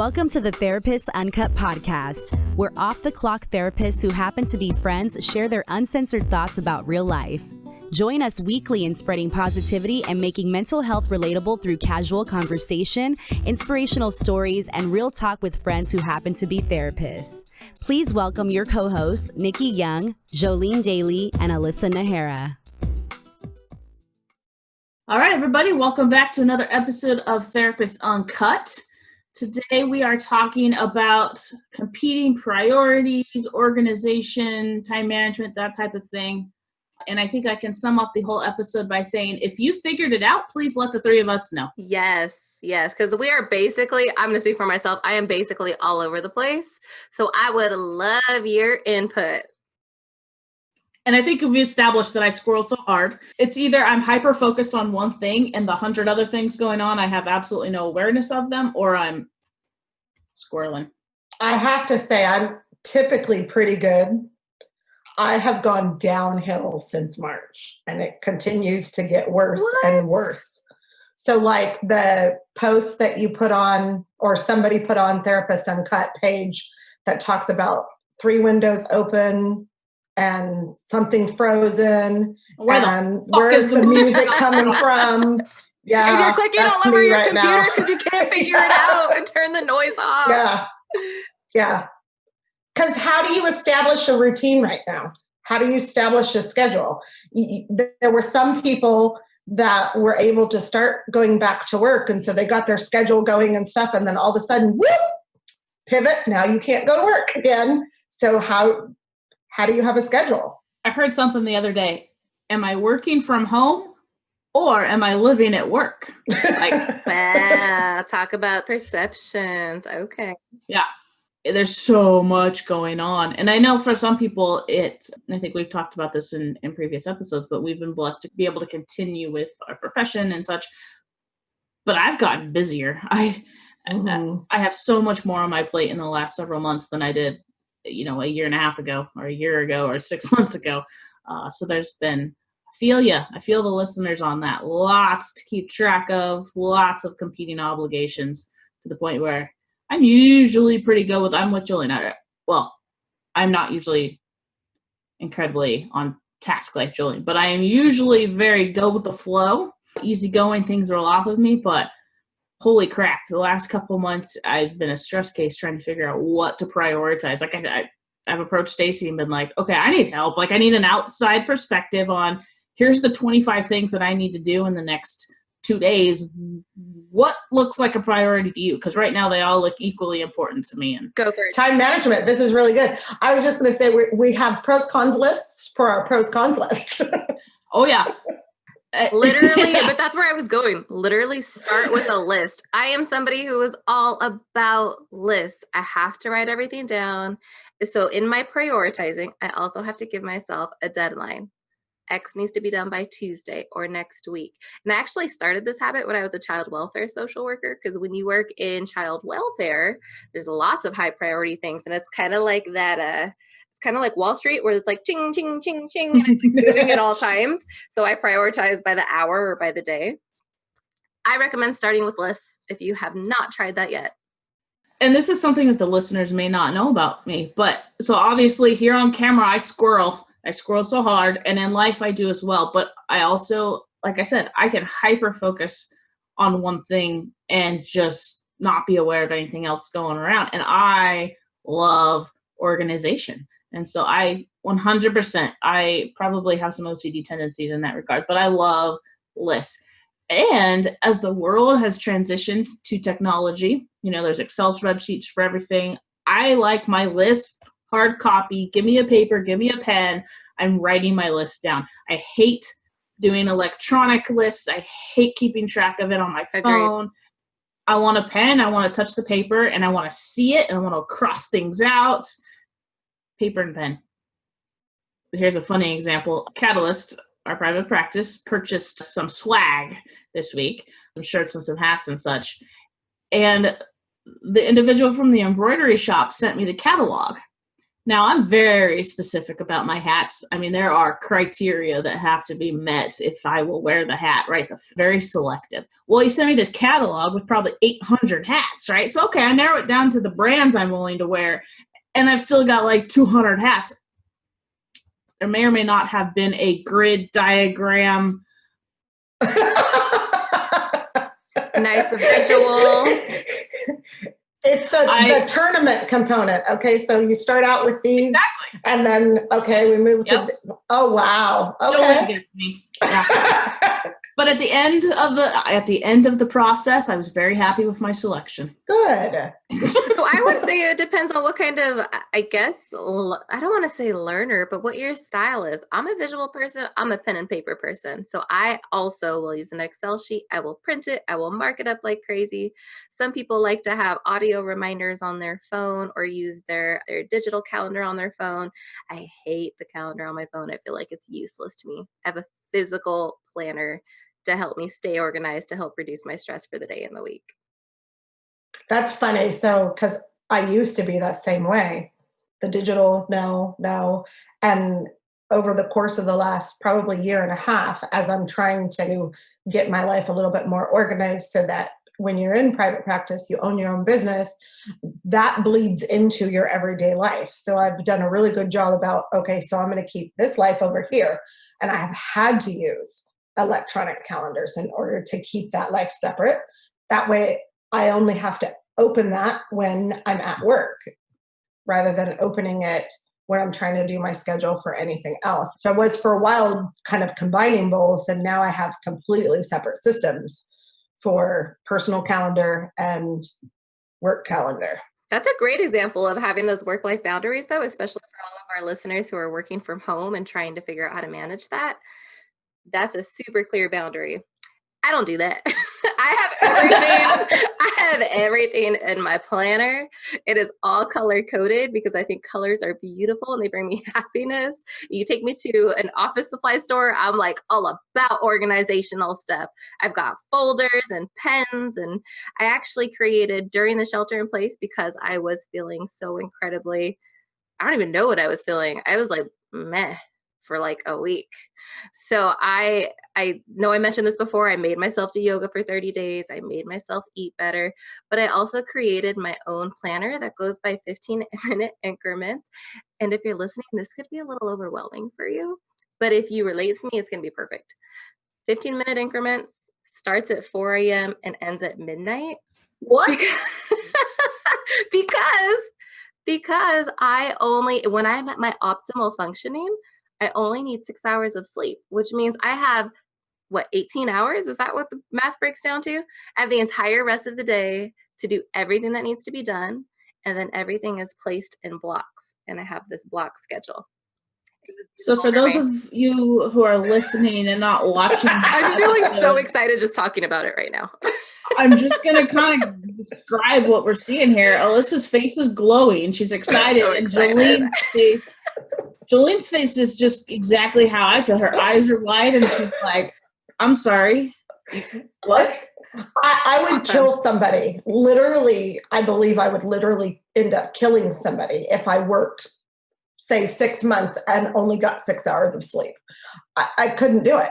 Welcome to the Therapist Uncut podcast, where off-the-clock therapists who happen to be friends share their uncensored thoughts about real life. Join us weekly in spreading positivity and making mental health relatable through casual conversation, inspirational stories, and real talk with friends who happen to be therapists. Please welcome your co-hosts, Nikki Young, Jolene Daly, and Alyssa Nahara. All right, everybody, welcome back to another episode of Therapist Uncut. Today we are talking about competing priorities, organization, time management, that type of thing. And I think I can sum up the whole episode by saying, if you figured it out, please let the three of us know. Yes, because we are basically, I'm going to speak for myself, I am basically all over the place. So I would love your input. And I think we established that I squirrel so hard. It's either I'm hyper-focused on one thing and the 100 other things going on, I have absolutely no awareness of them, or I'm squirreling. I have to say, I'm typically pretty good. I have gone downhill since March, and it continues to get worse and worse. So like the post that you put on, or somebody put on Therapist Uncut page that talks about 3 windows open, and something frozen, and where's the music coming from? Yeah, and you're clicking all over your computer because you can't figure it out and turn the noise off. Yeah. Because how do you establish a routine right now? How do you establish a schedule? There were some people that were able to start going back to work, and so they got their schedule going and stuff, and then all of a sudden, whoop, pivot, now you can't go to work again. So how do you have a schedule? I heard something the other day. Am I working from home or am I living at work? Wow, talk about perceptions. Okay. Yeah. There's so much going on. And I know for some people, I think we've talked about this in previous episodes, but we've been blessed to be able to continue with our profession and such. But I've gotten busier. I have so much more on my plate in the last several months than I did a year and a half ago, or a year ago, or 6 months ago. So there's been, I feel the listeners on that. Lots to keep track of, lots of competing obligations, to the point where I'm usually pretty good with, I'm with Jolene. I'm not usually incredibly on task like Jolene, but I am usually very go with the flow, easygoing, things roll off of me, but holy crap, the last couple months, I've been a stress case trying to figure out what to prioritize. Like I've approached Stacy and been like, okay, I need help. Like I need an outside perspective on, here's the 25 things that I need to do in the next 2 days. What looks like a priority to you? Because right now they all look equally important to me. And go for it. Time management. This is really good. I was just going to say we have pros cons lists for our pros cons list. Oh yeah. Literally, but that's where I was going. Literally start with a list. I am somebody who is all about lists. I have to write everything down. So in my prioritizing, I also have to give myself a deadline. X needs to be done by Tuesday or next week. And I actually started this habit when I was a child welfare social worker, because when you work in child welfare, there's lots of high priority things. And it's kind of like that, kind of like Wall Street, where it's like ching, ching, ching, ching, and it's like moving at all times. So I prioritize by the hour or by the day. I recommend starting with lists if you have not tried that yet. And this is something that the listeners may not know about me, but so obviously here on camera, I squirrel so hard, and in life I do as well. But I also, like I said, I can hyper focus on one thing and just not be aware of anything else going around. And I love organization. And so I probably have some OCD tendencies in that regard, but I love lists. And as the world has transitioned to technology, there's Excel spreadsheets for everything. I like my list, hard copy, give me a paper, give me a pen. I'm writing my list down. I hate doing electronic lists. I hate keeping track of it on my phone. Agreed. I want a pen. I want to touch the paper, and I want to see it, and I want to cross things out. Paper and pen. Here's a funny example. Catalyst, our private practice, purchased some swag this week, some shirts and some hats and such. And the individual from the embroidery shop sent me the catalog. Now, I'm very specific about my hats. I mean, there are criteria that have to be met if I will wear the hat, right? Very selective. Well, he sent me this catalog with probably 800 hats, right? So, okay, I narrow it down to the brands I'm willing to wear, and I've still got like 200 hats. There may or may not have been a grid diagram. Nice visual. It's the tournament component. Okay, so you start out with these, Exactly. and then we move to. Oh wow! Jolene Okay. gets me. Yeah. But at the end of the process, I was very happy with my selection. Good. So I would say it depends on what kind of, I guess, I don't want to say learner, but what your style is. I'm a visual person. I'm a pen and paper person. So I also will use an Excel sheet. I will print it. I will mark it up like crazy. Some people like to have audio reminders on their phone or use their digital calendar on their phone. I hate the calendar on my phone. I feel like it's useless to me. I have a physical planner to help me stay organized, to help reduce my stress for the day and the week. That's funny. So, because I used to be that same way, the digital, no. And over the course of the last probably year and a half, as I'm trying to get my life a little bit more organized so that when you're in private practice, you own your own business, that bleeds into your everyday life. So I've done a really good job about, okay, so I'm going to keep this life over here. And I have had to use electronic calendars in order to keep that life separate. That way I only have to open that when I'm at work rather than opening it when I'm trying to do my schedule for anything else. So I was for a while kind of combining both, and now I have completely separate systems for personal calendar and work calendar. That's a great example of having those work-life boundaries, though, especially for all of our listeners who are working from home and trying to figure out how to manage that. That's a super clear boundary. I don't do that. I have everything in my planner. It is all color coded because I think colors are beautiful and they bring me happiness. You take me to an office supply store, I'm like all about organizational stuff. I've got folders and pens, and I actually created during the shelter in place because I was feeling so incredibly, I don't even know what I was feeling. I was like, meh, for like a week. So I know I mentioned this before. I made myself do yoga for 30 days. I made myself eat better, but I also created my own planner that goes by 15-minute increments. And if you're listening, this could be a little overwhelming for you, but if you relate to me, it's going to be perfect. 15-minute increments, starts at 4 a.m. and ends at midnight. What? Because I only, when I'm at my optimal functioning, I only need 6 hours of sleep, which means I have, 18 hours? Is that what the math breaks down to? I have the entire rest of the day to do everything that needs to be done. And then everything is placed in blocks. And I have this block schedule. So for those of you who are listening and not watching, I'm feeling so excited just talking about it right now. I'm just going to kind of describe what we're seeing here. Alyssa's face is glowing. She's excited. So excited. And Jolene's face is just exactly how I feel. Her eyes are wide and she's like, I'm sorry. What? I would kill somebody. Literally, I believe I would literally end up killing somebody if I worked, say, 6 months and only got 6 hours of sleep. I couldn't do it.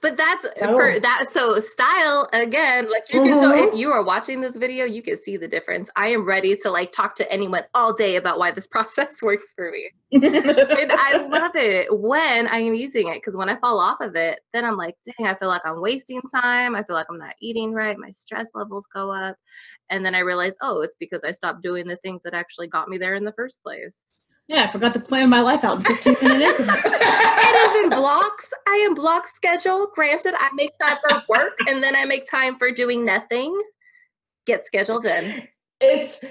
But that's for that. So style again, like you can. So if you are watching this video, you can see the difference. I am ready to like talk to anyone all day about why this process works for me. And I love it when I am using it, because when I fall off of it, then I'm like, dang, I feel like I'm wasting time. I feel like I'm not eating right. My stress levels go up. And then I realize, oh, it's because I stopped doing the things that actually got me there in the first place. Yeah, I forgot to plan my life out in 15-minute increments. It is in blocks. I am block schedule. Granted, I make time for work and then I make time for doing nothing. Get scheduled in. It's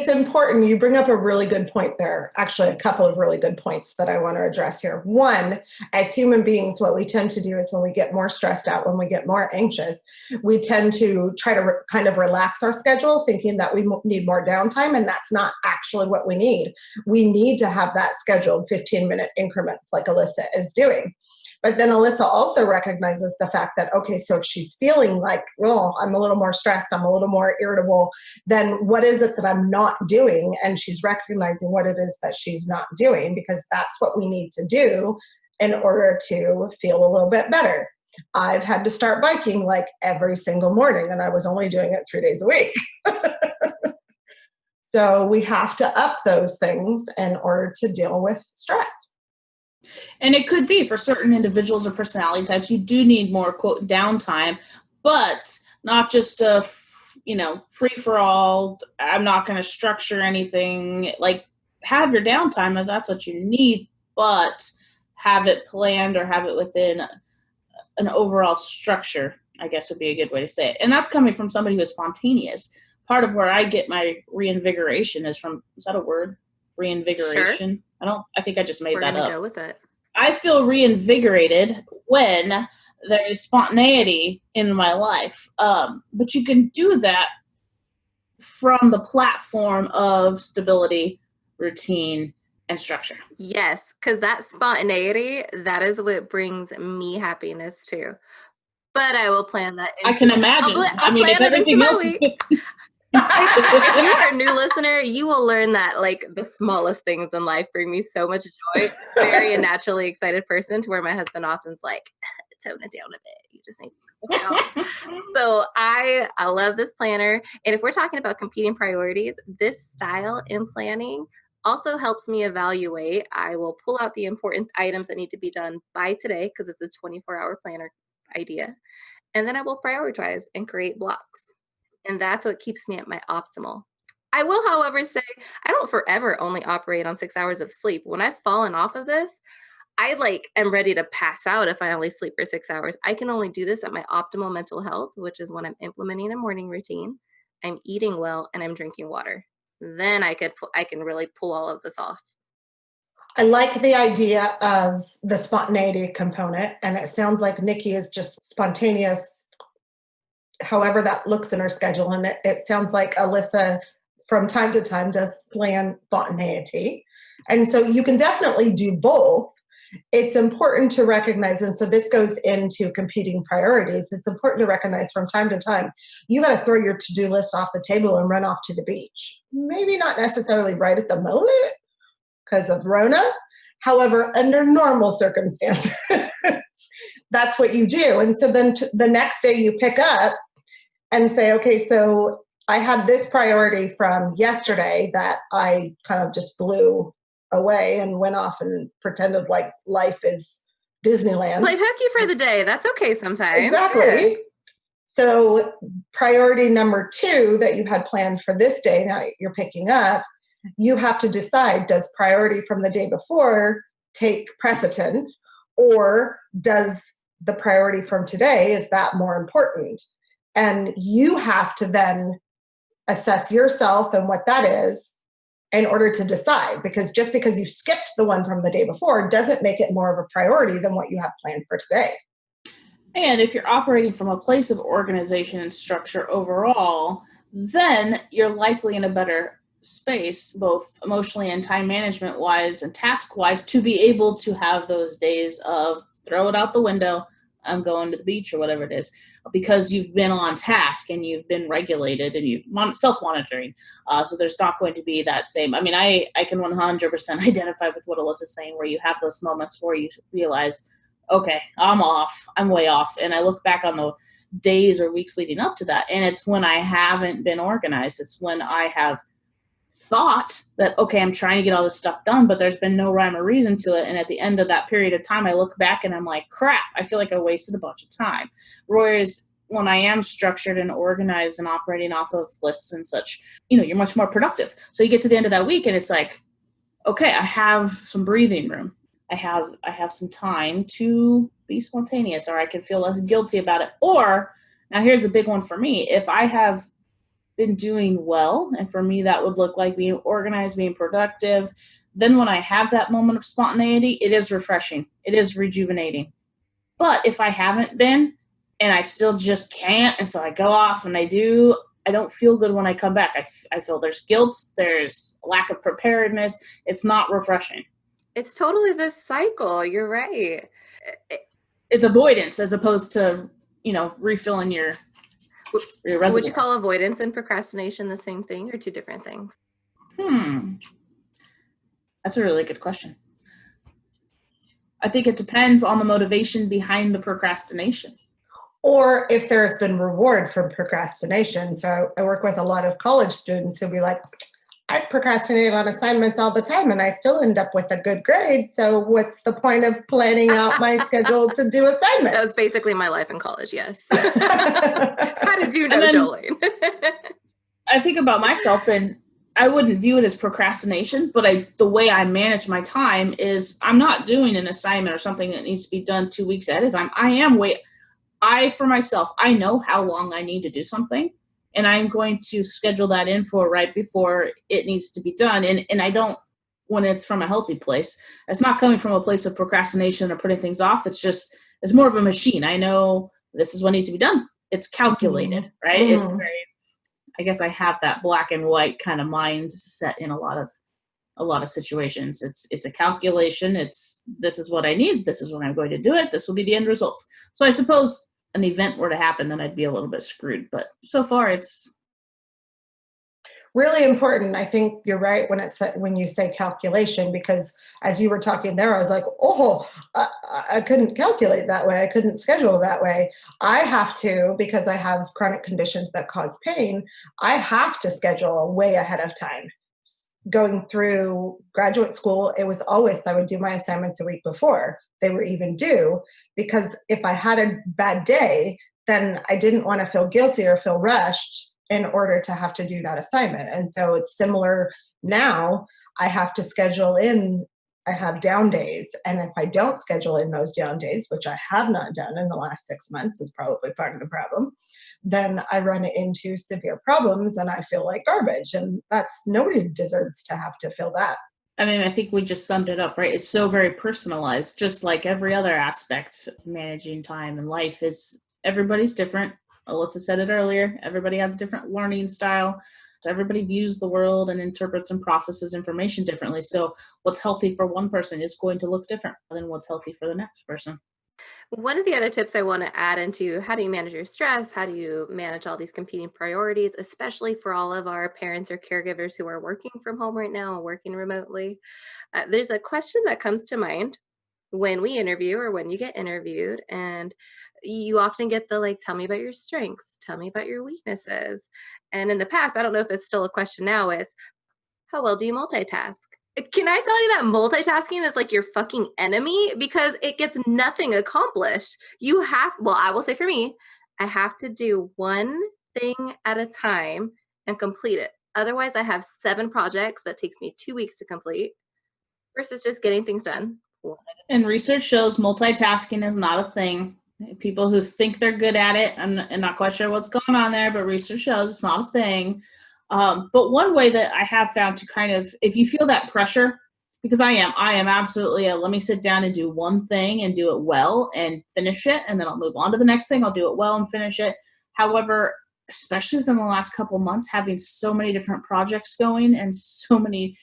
important. You bring up a really good point there. Actually, a couple of really good points that I want to address here. One, as human beings, what we tend to do is when we get more stressed out, when we get more anxious, we tend to try to kind of relax our schedule, thinking that we need more downtime, and that's not actually what we need. We need to have that scheduled 15-minute increments like Alyssa is doing. But then Alyssa also recognizes the fact that, okay, so if she's feeling like, well, I'm a little more stressed, I'm a little more irritable, then what is it that I'm not doing? And she's recognizing what it is that she's not doing, because that's what we need to do in order to feel a little bit better. I've had to start biking like every single morning, and I was only doing it 3 days a week. So we have to up those things in order to deal with stress. And it could be for certain individuals or personality types, you do need more, quote, downtime, but not just a, free for all. I'm not going to structure anything. Like, have your downtime if that's what you need, but have it planned or have it within an overall structure, I guess would be a good way to say it. And that's coming from somebody who is spontaneous. Part of where I get my reinvigoration is from, is that a word? Reinvigoration? Sure. I think I just made that up. We're going to go with it. I feel reinvigorated when there is spontaneity in my life. But you can do that from the platform of stability, routine, and structure. Yes, because that spontaneity, that is what brings me happiness too. But I will plan that. I can imagine. I'll plan it into my week. If you're a new listener, you will learn that like the smallest things in life bring me so much joy. Very a naturally excited person, to where my husband often's like, tone it down a bit. You just need to tone it down. So I love this planner. And if we're talking about competing priorities, this style in planning also helps me evaluate. I will pull out the important items that need to be done by today, because it's a 24-hour planner idea. And then I will prioritize and create blocks. And that's what keeps me at my optimal. I will, however, say I don't forever only operate on 6 hours of sleep. When I've fallen off of this, I am ready to pass out if I only sleep for 6 hours. I can only do this at my optimal mental health, which is when I'm implementing a morning routine, I'm eating well, and I'm drinking water. Then I can really pull all of this off. I like the idea of the spontaneity component, and it sounds like Nikki is just spontaneous, however that looks in her schedule. And it sounds like Alyssa from time to time does plan spontaneity. And so you can definitely do both. It's important to recognize, and so this goes into competing priorities. It's important to recognize from time to time, you got to throw your to-do list off the table and run off to the beach. Maybe not necessarily right at the moment because of Rona. However, under normal circumstances, that's what you do. And so then the next day you pick up and say, okay, so I had this priority from yesterday that I kind of just blew away and went off and pretended like life is Disneyland. Played hooky for the day. That's okay sometimes. Exactly. Yeah. So priority number 2 that you had planned for this day, now you're picking up, you have to decide, does priority from the day before take precedent, or does the priority from today, is that more important? And you have to then assess yourself and what that is in order to decide, because just because you skipped the one from the day before doesn't make it more of a priority than what you have planned for today. And if you're operating from a place of organization and structure overall, then you're likely in a better space, both emotionally and time management wise and task wise, to be able to have those days of throw it out the window, I'm going to the beach or whatever it is, because you've been on task and you've been regulated and you've self-monitoring. So there's not going to be that same, I can 100% identify with what Alyssa's saying, where you have those moments where you realize, okay, I'm off, I'm way off. And I look back on the days or weeks leading up to that, and it's when I haven't been organized. It's when I have thought that, okay, I'm trying to get all this stuff done, but there's been no rhyme or reason to it. And at the end of that period of time, I look back and I'm like, crap, I feel like I wasted a bunch of time. Whereas when I am structured and organized and operating off of lists and such, you're much more productive. So you get to the end of that week and it's like, okay, I have some breathing room. I have some time to be spontaneous, or I can feel less guilty about it. Or now here's a big one for me. If I have been doing well, and for me that would look like being organized, being productive, then when I have that moment of spontaneity, it is refreshing, it is rejuvenating. But if I haven't been and I still just can't, and so I go off and I don't feel good when I come back. I feel there's guilt, there's lack of preparedness. It's not refreshing. It's totally this cycle. You're right. it's avoidance as opposed to, refilling your reservoirs. Would you call avoidance and procrastination the same thing or two different things? That's a really good question. I think it depends on the motivation behind the procrastination. Or if there's been reward from procrastination. So I work with a lot of college students who'll be like, I procrastinate on assignments all the time and I still end up with a good grade. So what's the point of planning out my schedule to do assignments? That was basically my life in college, yes. How did you know, Jolene? I think about myself, and I wouldn't view it as procrastination, but the way I manage my time is I'm not doing an assignment or something that needs to be done 2 weeks ahead of time. For myself, I know how long I need to do something, and I'm going to schedule that in for right before it needs to be done. And I don't, when it's from a healthy place, it's not coming from a place of procrastination or putting things off. It's more of a machine. I know this is what needs to be done. It's calculated, right? Mm-hmm. It's very, I guess I have that black and white kind of mindset in a lot of situations. It's a calculation. This is what I need. This is when I'm going to do it. This will be the end results. So I suppose an event were to happen, then I'd be a little bit screwed. But so far, it's really important. I think you're right when you say calculation, because as you were talking there, I was like, I couldn't calculate that way. I couldn't schedule that way. I have to, because I have chronic conditions that cause pain, I have to schedule way ahead of time. Going through graduate school, it was always, I would do my assignments a week before they were even due, because if I had a bad day, then I didn't want to feel guilty or feel rushed in order to have to do that assignment. And so it's similar now. I have to schedule in, I have down days. And if I don't schedule in those down days, which I have not done in the last 6 months, is probably part of the problem, then I run into severe problems and I feel like garbage. And nobody deserves to have to feel that. I mean, I think we just summed it up, right? It's so very personalized, just like every other aspect of managing time and life everybody's different. Alyssa said it earlier. Everybody has a different learning style. So everybody views the world and interprets and processes information differently. So what's healthy for one person is going to look different than what's healthy for the next person. One of the other tips I want to add into how do you manage your stress? How do you manage all these competing priorities, especially for all of our parents or caregivers who are working from home right now and working remotely? There's a question that comes to mind when we interview or when you get interviewed, and you often get the tell me about your strengths, tell me about your weaknesses. And in the past, I don't know if it's still a question now, it's how well do you multitask? Can I tell you that multitasking is like your fucking enemy, because it gets nothing accomplished. I will say for me, I have to do one thing at a time and complete it. Otherwise, I have 7 projects that takes me 2 weeks to complete versus just getting things done. And research shows multitasking is not a thing. People who think they're good at it, I'm not quite sure what's going on there, but research shows it's not a thing. But one way that I have found to kind of, if you feel that pressure, because I am absolutely let me sit down and do one thing and do it well and finish it, and then I'll move on to the next thing. I'll do it well and finish it. However, especially within the last couple of months, having so many different projects going and so many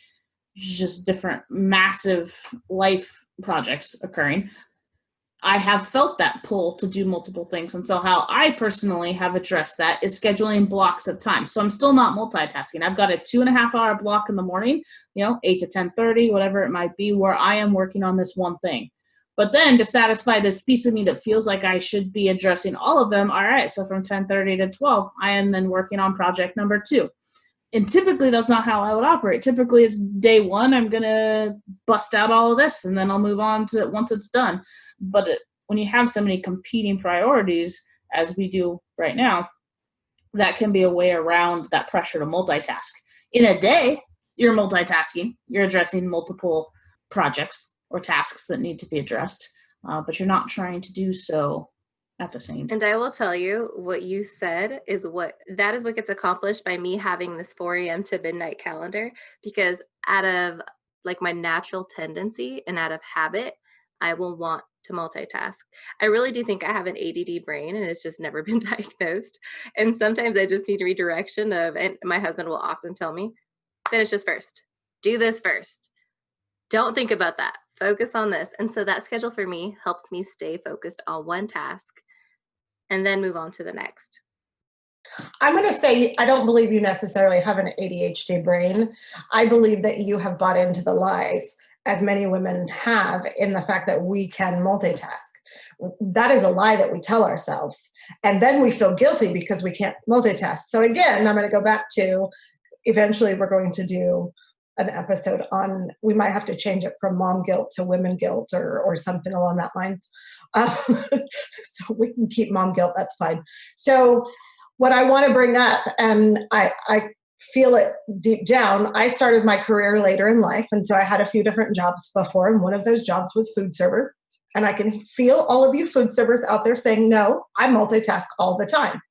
just different massive life projects occurring, I have felt that pull to do multiple things. And so how I personally have addressed that is scheduling blocks of time. So I'm still not multitasking. I've got a 2.5 hour block in the morning, 8 to 10:30, whatever it might be, where I am working on this one thing. But then to satisfy this piece of me that feels like I should be addressing all of them, all right, so from 10:30 to 12, I am then working on project number 2. And typically that's not how I would operate. Typically it's day 1, I'm going to bust out all of this and then I'll move on to it once it's done. But when you have so many competing priorities, as we do right now, that can be a way around that pressure to multitask. In a day, you're multitasking. You're addressing multiple projects or tasks that need to be addressed, but you're not trying to do so at the same time. And I will tell you, what you said is what gets accomplished by me having this 4 a.m. to midnight calendar, because out of my natural tendency and out of habit, I will want to multitask. I really do think I have an ADD brain and it's just never been diagnosed. And sometimes I just need redirection and my husband will often tell me, finish this first, do this first. Don't think about that. focus on this. And so that schedule for me helps me stay focused on one task and then move on to the next. I'm going to say, I don't believe you necessarily have an ADHD brain. I believe that you have bought into the lies, as many women have, in the fact that we can multitask. That is a lie that we tell ourselves. And then we feel guilty because we can't multitask. So again, I'm going to go back to, eventually we're going to do an episode on, we might have to change it from mom guilt to women guilt or something along that lines. So we can keep mom guilt, that's fine. So what I want to bring up, and I feel it deep down, I started my career later in life. And so I had a few different jobs before. And one of those jobs was food server. And I can feel all of you food servers out there saying, no, I multitask all the time.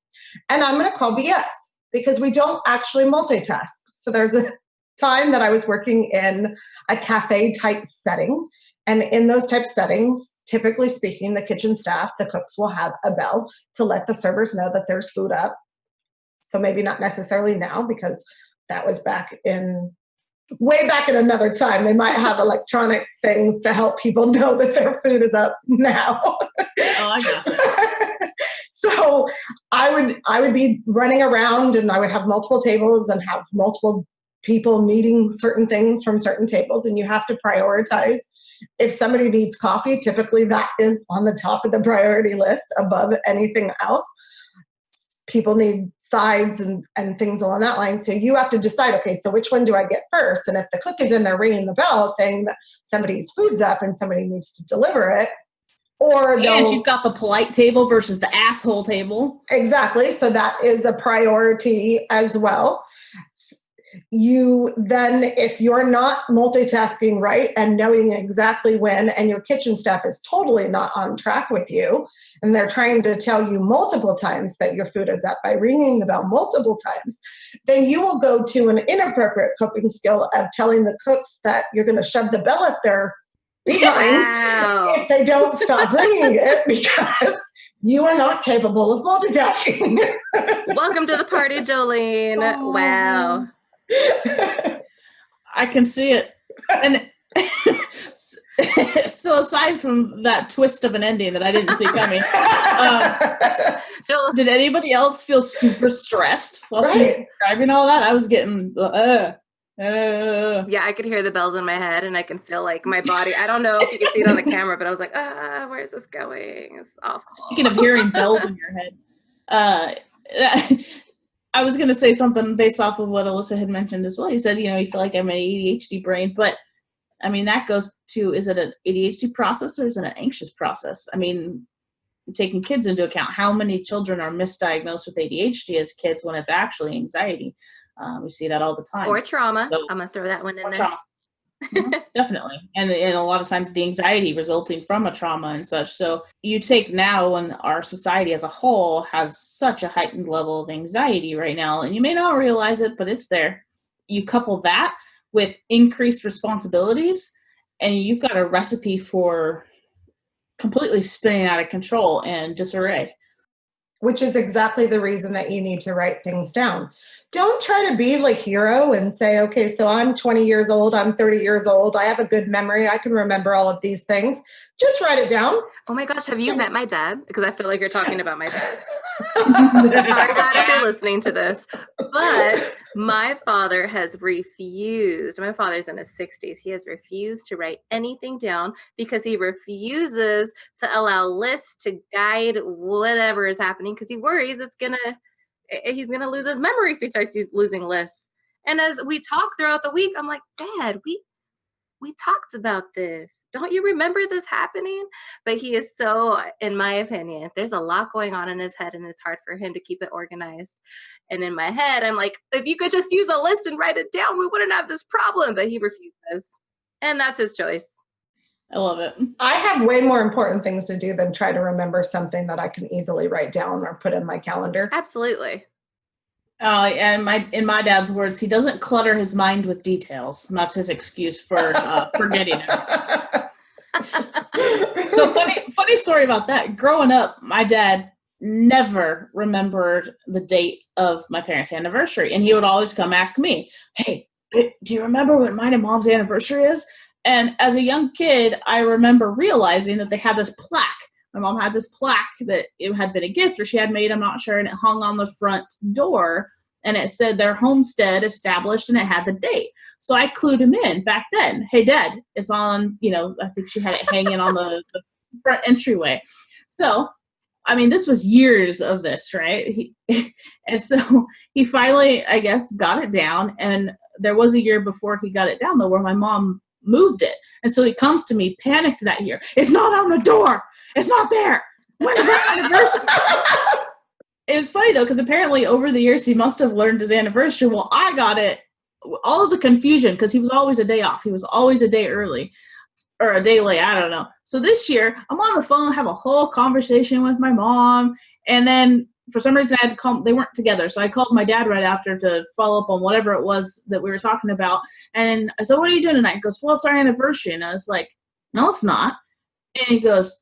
And I'm going to call BS because we don't actually multitask. So there's a time that I was working in a cafe type setting. And in those type settings, typically speaking, the kitchen staff, the cooks will have a bell to let the servers know that there's food up. So maybe not necessarily now, because that was way back in another time. They might have electronic things to help people know that their food is up now. Oh, I gotcha. So I would be running around, and I would have multiple tables and have multiple people needing certain things from certain tables, and you have to prioritize. If somebody needs coffee, typically that is on the top of the priority list above anything else. People need sides and things along that line. So you have to decide, okay, so which one do I get first? And if the cook is in there ringing the bell saying that somebody's food's up and somebody needs to deliver it, or and you've got the polite table versus the asshole table. Exactly. So that is a priority as well. You then, if you're not multitasking right and knowing exactly when, and your kitchen staff is totally not on track with you, and they're trying to tell you multiple times that your food is up by ringing the bell multiple times, then you will go to an inappropriate coping skill of telling the cooks that you're going to shove the bell up their behind if they don't stop ringing it, because you are not capable of multitasking. Welcome to the party, Jolene. Oh. Wow. I can see it. And so aside from that twist of an ending that I didn't see coming, did anybody else feel super stressed while she was describing all that? I was getting Yeah, I could hear the bells in my head, and I can feel like my body. I don't know if you can see it on the camera, but I was like, where's this going? It's awful. Speaking of hearing bells in your head, I was going to say something based off of what Alyssa had mentioned as well. You said, you feel like I'm an ADHD brain, but I mean, that goes to, is it an ADHD process or is it an anxious process? I mean, taking kids into account, how many children are misdiagnosed with ADHD as kids when it's actually anxiety? We see that all the time. Or trauma. So, I'm going to throw that one in there. Trauma. Definitely. And a lot of times the anxiety resulting from a trauma and such. So you take now when our society as a whole has such a heightened level of anxiety right now, and you may not realize it, but it's there. You couple that with increased responsibilities, and you've got a recipe for completely spinning out of control and disarray. Which is exactly the reason that you need to write things down. Don't try to be like hero and say, okay, so I'm 20 years old, I'm 30 years old, I have a good memory, I can remember all of these things. Just write it down. Oh my gosh, have you met my dad? Because I feel like you're talking about my dad. Sorry, Dad, if you're listening to this. But my father has refused. My father's in his 60s. He has refused to write anything down because he refuses to allow lists to guide whatever is happening, because he worries he's gonna lose his memory if he starts losing lists. And as we talk throughout the week, I'm like, Dad, we talked about this. Don't you remember this happening? But he is so, in my opinion, there's a lot going on in his head, and it's hard for him to keep it organized. And in my head, I'm like, if you could just use a list and write it down, we wouldn't have this problem. But he refuses. And that's his choice. I love it. I have way more important things to do than try to remember something that I can easily write down or put in my calendar. Absolutely. And in my dad's words, he doesn't clutter his mind with details. And that's his excuse for forgetting it. So funny story about that. Growing up, my dad never remembered the date of my parents' anniversary. And he would always come ask me, hey, do you remember what mine and mom's anniversary is? And as a young kid, I remember realizing that they had this plaque. My mom had this plaque that it had been a gift or she had made, I'm not sure, and it hung on the front door. And it said their homestead established, and it had the date. So I clued him in back then. Hey, Dad, it's on, I think she had it hanging on the front entryway. So, I mean, this was years of this, right? And so he finally, I guess, got it down. And there was a year before he got it down, though, where my mom moved it. And so he comes to me panicked that year. It's not on the door. It's not there. Where's that anniversary? It was funny, though, because apparently over the years, he must have learned his anniversary. Well, I got it, all of the confusion, because he was always a day off. He was always a day early or a day late. I don't know. So this year, I'm on the phone, have a whole conversation with my mom. And then for some reason, I had to call. They weren't together. So I called my dad right after to follow up on whatever it was that we were talking about. And I said, what are you doing tonight? He goes, well, it's our anniversary. And I was like, no, it's not. And he goes,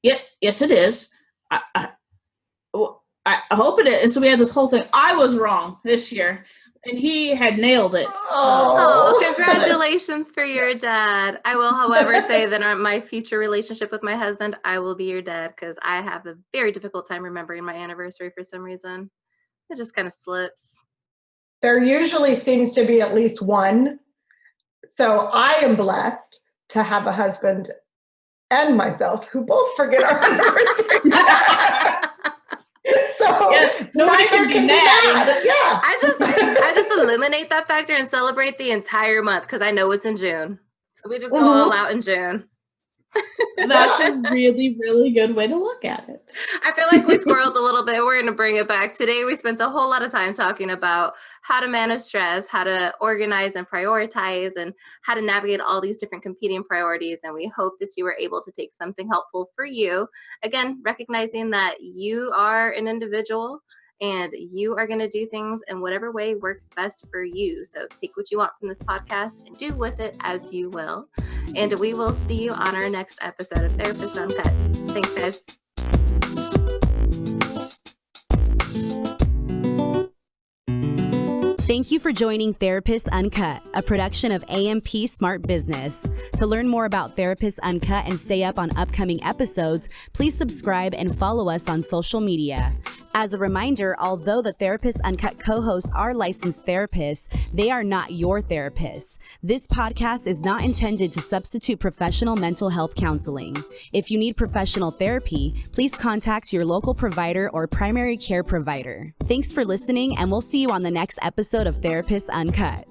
yeah, yes, it is. I hope it is. And so we had this whole thing. I was wrong this year, and he had nailed it. Oh, congratulations for your dad. I will, however, say that in my future relationship with my husband, I will be your dad because I have a very difficult time remembering my anniversary for some reason. It just kind of slips. There usually seems to be at least one. So I am blessed to have a husband and myself who both forget our anniversary. So yes, nobody can be mad. Yeah. I just eliminate that factor and celebrate the entire month because I know it's in June. So we just go all out in June. That's a really, really good way to look at it. I feel like we squirreled a little bit. We're going to bring it back. Today, we spent a whole lot of time talking about how to manage stress, how to organize and prioritize, and how to navigate all these different competing priorities. And we hope that you were able to take something helpful for you. Again, recognizing that you are an individual and you are going to do things in whatever way works best for you. So take what you want from this podcast and do with it as you will. And we will see you on our next episode of Therapist Uncut. Thanks, guys. Thank you for joining Therapist Uncut, a production of AMP Smart Business. To learn more about Therapist Uncut and stay up on upcoming episodes, please subscribe and follow us on social media. As a reminder, although the Therapist Uncut co-hosts are licensed therapists, they are not your therapists. This podcast is not intended to substitute professional mental health counseling. If you need professional therapy, please contact your local provider or primary care provider. Thanks for listening, and we'll see you on the next episode of Therapist Uncut.